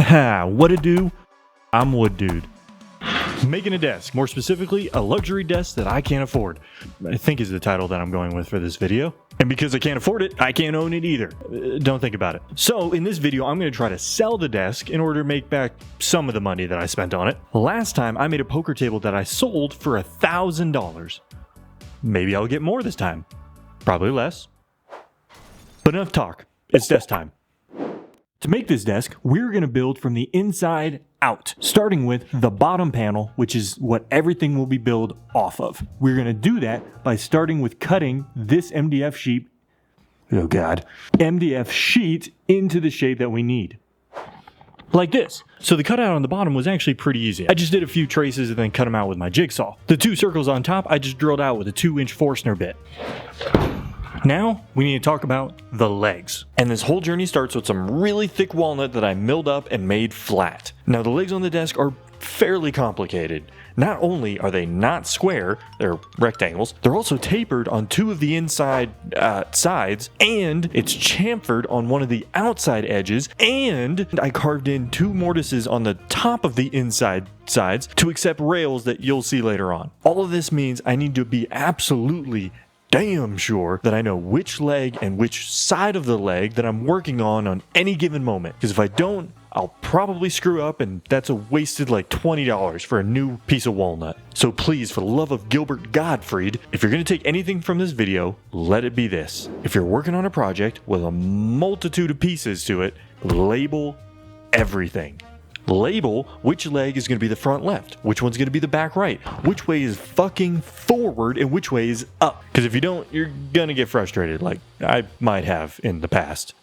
What to do? I'm Wood Dude. Making a desk, more specifically, a luxury desk that I can't afford, I think is the title that I'm going with for this video. And because I can't afford it, I can't own it either. Don't think about it. So in this video, I'm going to try to sell the desk in order to make back some of the money that I spent on it. Last time, I made a poker table that I sold for $1,000. Maybe I'll get more this time. Probably less. But enough talk. It's desk time. To make this desk, we're going to build from the inside out, starting with the bottom panel, which is what everything will be built off of. We're going to do that by starting with cutting this MDF sheet into the shape that we need. Like this. So the cutout on the bottom was actually pretty easy. I just did a few traces and then cut them out with my jigsaw. The two circles on top, I just drilled out with a 2-inch Forstner bit. Now, we need to talk about the legs. And this whole journey starts with some really thick walnut that I milled up and made flat. Now, the legs on the desk are fairly complicated. Not only are they not square, they're rectangles, they're also tapered on two of the inside sides, and it's chamfered on one of the outside edges, and I carved in 2 mortises on the top of the inside sides to accept rails that you'll see later on. All of this means I need to be absolutely damn sure that I know which leg and which side of the leg that I'm working on any given moment. Because if I don't, I'll probably screw up, and that's a wasted like $20 for a new piece of walnut. So please, for the love of Gilbert Gottfried, if you're going to take anything from this video, let it be this. If you're working on a project with a multitude of pieces to it, label everything. Label which leg is going to be the front left, which one's going to be the back right, which way is fucking forward, and which way is up. Because if you don't, you're going to get frustrated like I might have in the past.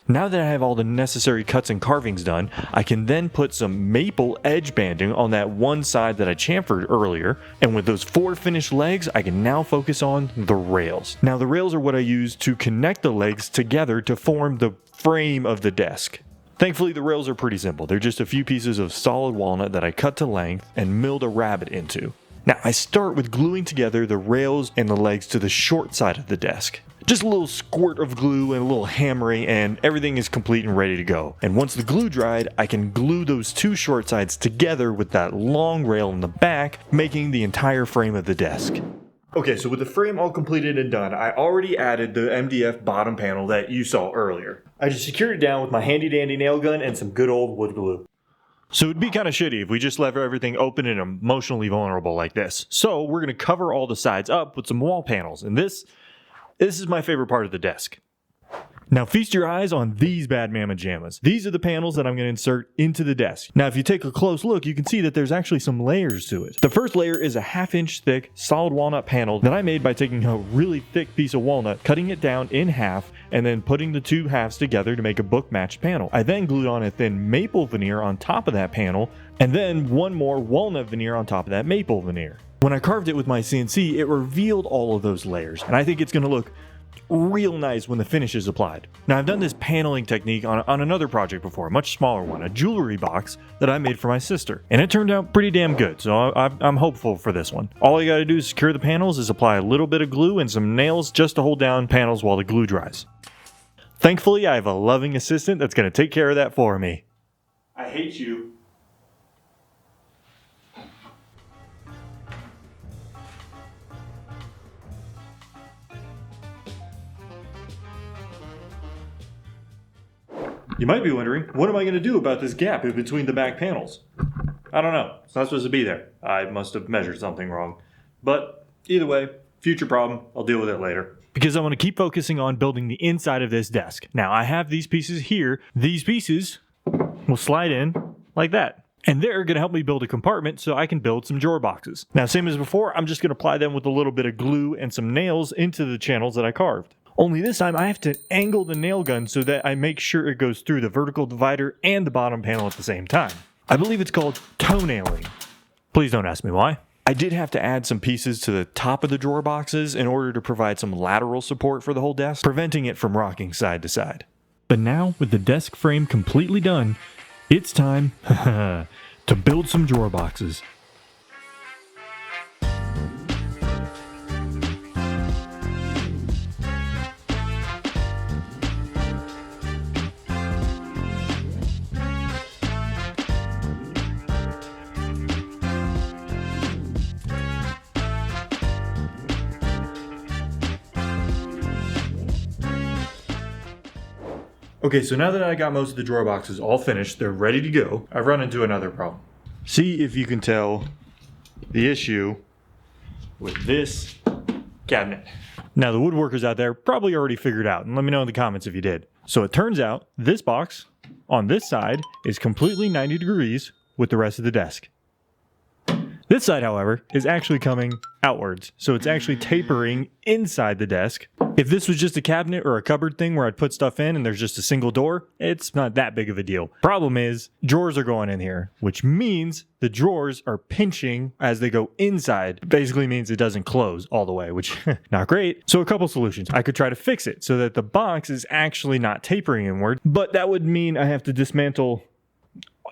Now that I have all the necessary cuts and carvings done, I can then put some maple edge banding on that one side that I chamfered earlier, and with those 4 finished legs, I can now focus on the rails. Now the rails are what I use to connect the legs together to form the frame of the desk. Thankfully, the rails are pretty simple. They're just a few pieces of solid walnut that I cut to length and milled a rabbet into. Now, I start with gluing together the rails and the legs to the short side of the desk. Just a little squirt of glue and a little hammering, and everything is complete and ready to go. And once the glue dried, I can glue those 2 short sides together with that long rail in the back, making the entire frame of the desk. Okay, so with the frame all completed and done, I already added the MDF bottom panel that you saw earlier. I just secured it down with my handy dandy nail gun and some good old wood glue. So it'd be kind of shitty if we just left everything open and emotionally vulnerable like this. So we're going to cover all the sides up with some wall panels, and this is my favorite part of the desk. Now feast your eyes on these bad mamma jammas. These are the panels that I'm going to insert into the desk. Now if you take a close look, you can see that there's actually some layers to it. The first layer is a 1/2 inch thick solid walnut panel that I made by taking a really thick piece of walnut, cutting it down in half, and then putting the 2 halves together to make a book matched panel. I then glued on a thin maple veneer on top of that panel, and then one more walnut veneer on top of that maple veneer. When I carved it with my CNC, it revealed all of those layers, and I think it's going to look real nice when the finish is applied. Now I've done this paneling technique on another project before, a much smaller one, a jewelry box that I made for my sister, and it turned out pretty damn good, so I'm hopeful for this one. All you gotta do to secure the panels is apply a little bit of glue and some nails just to hold down panels while the glue dries. Thankfully, I have a loving assistant that's gonna take care of that for me. I hate you. You might be wondering, what am I going to do about this gap in between the back panels? I don't know. It's not supposed to be there. I must have measured something wrong. But either way, future problem. I'll deal with it later. Because I want to keep focusing on building the inside of this desk. Now, I have these pieces here. These pieces will slide in like that. And they're going to help me build a compartment so I can build some drawer boxes. Now, same as before, I'm just going to apply them with a little bit of glue and some nails into the channels that I carved. Only this time I have to angle the nail gun so that I make sure it goes through the vertical divider and the bottom panel at the same time. I believe it's called toenailing. Please don't ask me why. I did have to add some pieces to the top of the drawer boxes in order to provide some lateral support for the whole desk, preventing it from rocking side to side. But now, with the desk frame completely done, it's time to build some drawer boxes. Okay, so now that I got most of the drawer boxes all finished, they're ready to go, I've run into another problem. See if you can tell the issue with this cabinet. Now the woodworkers out there probably already figured out, and let me know in the comments if you did. So it turns out this box on this side is completely 90 degrees with the rest of the desk. This side, however, is actually coming outwards, so it's actually tapering inside the desk. If this was just a cabinet or a cupboard thing where I'd put stuff in and there's just a single door, it's not that big of a deal. Problem is, drawers are going in here, which means the drawers are pinching as they go inside. Basically means it doesn't close all the way, which not great. So a couple solutions. I could try to fix it so that the box is actually not tapering inward, but that would mean I have to dismantle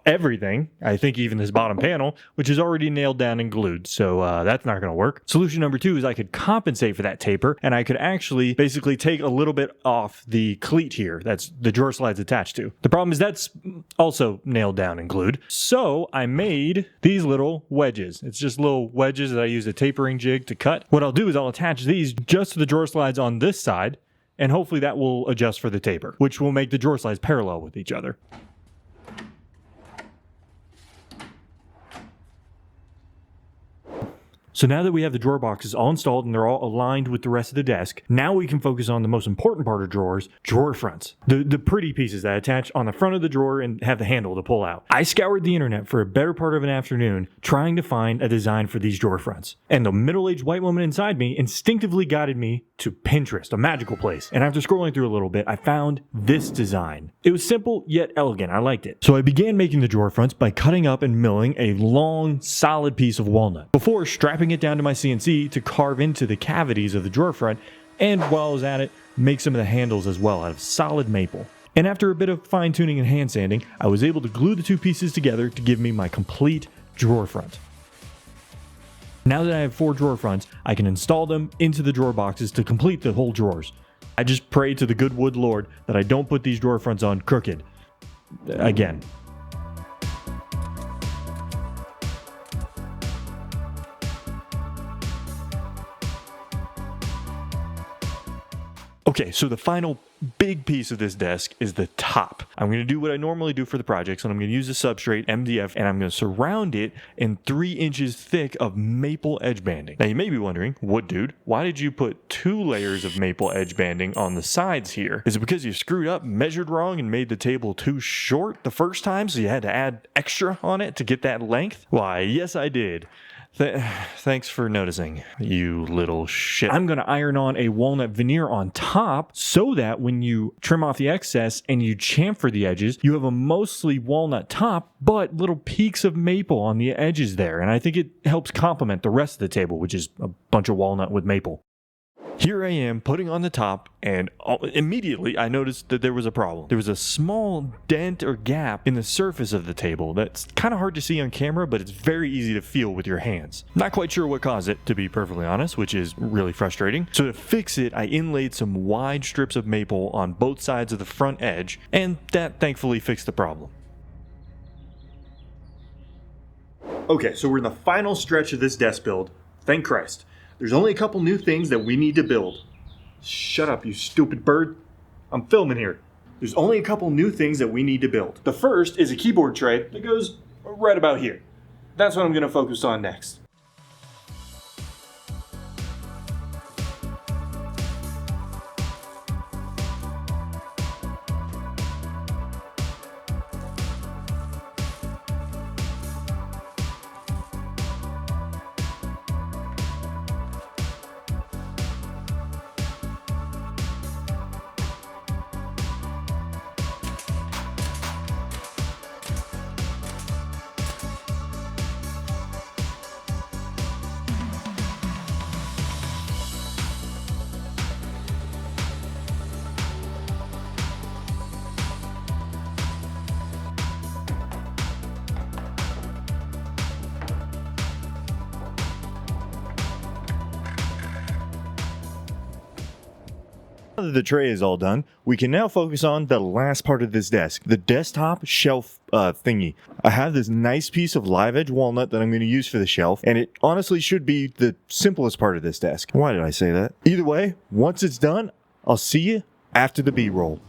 everything, I think even this bottom panel, which is already nailed down and glued, so that's not going to work. Solution number 2 is I could compensate for that taper, and I could actually basically take a little bit off the cleat here that's the drawer slide's attached to. The problem is that's also nailed down and glued, so I made these little wedges. It's just little wedges that I use a tapering jig to cut. What I'll do is I'll attach these just to the drawer slides on this side, and hopefully that will adjust for the taper, which will make the drawer slides parallel with each other. So now that we have the drawer boxes all installed and they're all aligned with the rest of the desk, now we can focus on the most important part of drawers, drawer fronts. The pretty pieces that attach on the front of the drawer and have the handle to pull out. I scoured the internet for a better part of an afternoon trying to find a design for these drawer fronts. And the middle-aged white woman inside me instinctively guided me to Pinterest, a magical place. And after scrolling through a little bit, I found this design. It was simple yet elegant. I liked it. So I began making the drawer fronts by cutting up and milling a long, solid piece of walnut before strapping it down to my CNC to carve into the cavities of the drawer front, and while I was at it, make some of the handles as well out of solid maple. And after a bit of fine tuning and hand sanding, I was able to glue the two pieces together to give me my complete drawer front. Now that I have 4 drawer fronts, I can install them into the drawer boxes to complete the whole drawers. I just pray to the good wood lord that I don't put these drawer fronts on crooked. Again. Okay, so the final big piece of this desk is the top. I'm going to do what I normally do for the projects, and I'm going to use a substrate, MDF, and I'm going to surround it in 3 inches thick of maple edge banding. Now you may be wondering, Wood Dude, why did you put 2 layers of maple edge banding on the sides here? Is it because you screwed up, measured wrong, and made the table too short the first time, so you had to add extra on it to get that length? Why, yes I did. Thanks for noticing, you little shit. I'm going to iron on a walnut veneer on top so that when you trim off the excess and you chamfer the edges, you have a mostly walnut top, but little peaks of maple on the edges there. And I think it helps complement the rest of the table, which is a bunch of walnut with maple. Here I am putting on the top, and immediately I noticed that there was a problem. There was a small dent or gap in the surface of the table that's kind of hard to see on camera, but it's very easy to feel with your hands. Not quite sure what caused it, to be perfectly honest, which is really frustrating. So to fix it, I inlaid some wide strips of maple on both sides of the front edge, and that thankfully fixed the problem. Okay, so we're in the final stretch of this desk build. Thank Christ. There's only a couple new things that we need to build. Shut up, you stupid bird. I'm filming here. There's only a couple new things that we need to build. The first is a keyboard tray that goes right about here. That's what I'm going to focus on next. Now that the tray is all done, we can now focus on the last part of this desk, the desktop shelf thingy. I have this nice piece of live edge walnut that I'm going to use for the shelf, and it honestly should be the simplest part of this desk. Why did I say that? Either way, once it's done, I'll see you after the B-roll.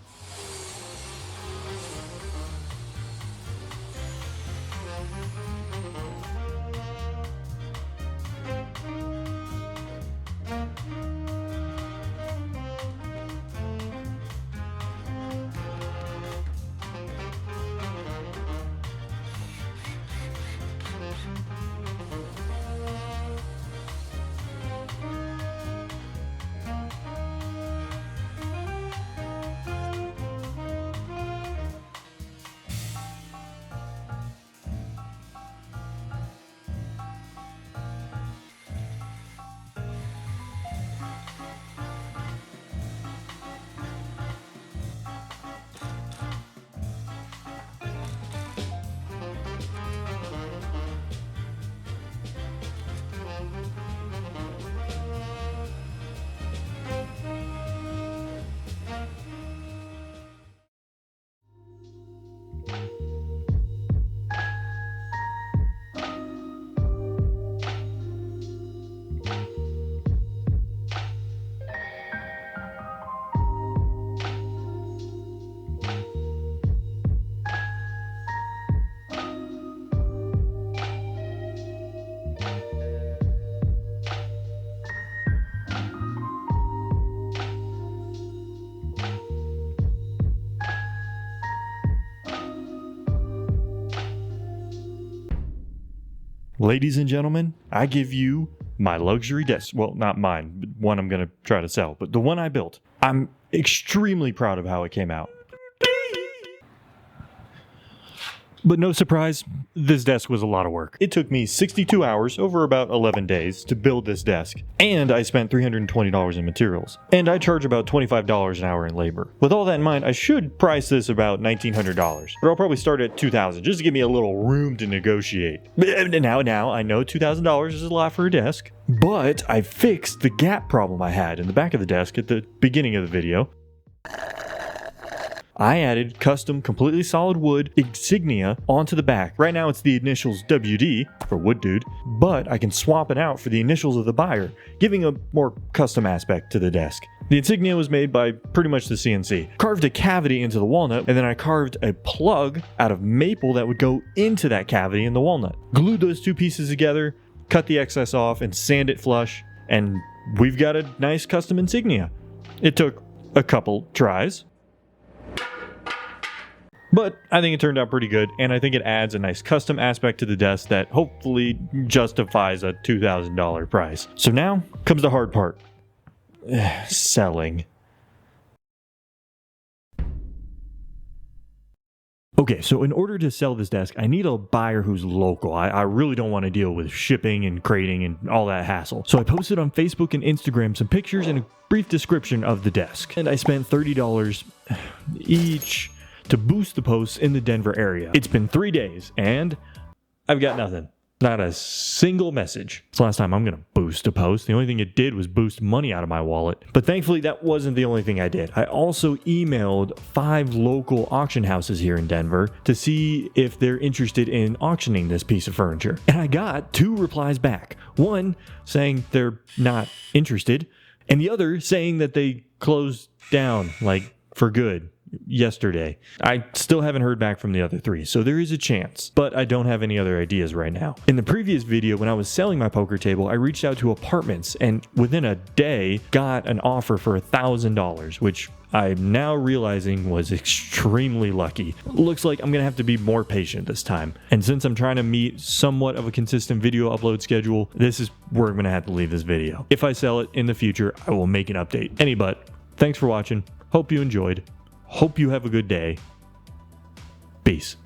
Ladies and gentlemen, I give you my luxury desk. Well, not mine, but one I'm going to try to sell, but the one I built. I'm extremely proud of how it came out. But no surprise, this desk was a lot of work. It took me 62 hours over about 11 days to build this desk, and I spent $320 in materials, and I charge about $25 an hour in labor. With all that in mind, I should price this about $1,900, but I'll probably start at $2,000 just to give me a little room to negotiate. Now I know $2,000 is a lot for a desk, but I fixed the gap problem I had in the back of the desk at the beginning of the video. I added custom completely solid wood insignia onto the back. Right now it's the initials WD for Wood Dude, but I can swap it out for the initials of the buyer, giving a more custom aspect to the desk. The insignia was made by pretty much the CNC. Carved a cavity into the walnut, and then I carved a plug out of maple that would go into that cavity in the walnut. Glued those two pieces together, cut the excess off, and sand it flush, and we've got a nice custom insignia. It took a couple tries, but I think it turned out pretty good, and I think it adds a nice custom aspect to the desk that hopefully justifies a $2,000 price. So now comes the hard part. Selling. Okay, so in order to sell this desk, I need a buyer who's local. I really don't want to deal with shipping and crating and all that hassle. So I posted on Facebook and Instagram some pictures and a brief description of the desk. And I spent $30 each to boost the posts in the Denver area. It's been 3 days, and I've got nothing. Not a single message. It's the last time I'm going to boost a post. The only thing it did was boost money out of my wallet. But thankfully, that wasn't the only thing I did. I also emailed 5 local auction houses here in Denver to see if they're interested in auctioning this piece of furniture. And I got 2 replies back. One saying they're not interested, and the other saying that they closed down, like, for good. Yesterday. I still haven't heard back from the other 3, so there is a chance, but I don't have any other ideas right now. In the previous video, when I was selling my poker table, I reached out to Apartments and within a day got an offer for $1,000, which I'm now realizing was extremely lucky. Looks like I'm gonna have to be more patient this time. And since I'm trying to meet somewhat of a consistent video upload schedule, this is where I'm gonna have to leave this video. If I sell it in the future, I will make an update. But thanks for watching. Hope you enjoyed. Hope you have a good day. Peace.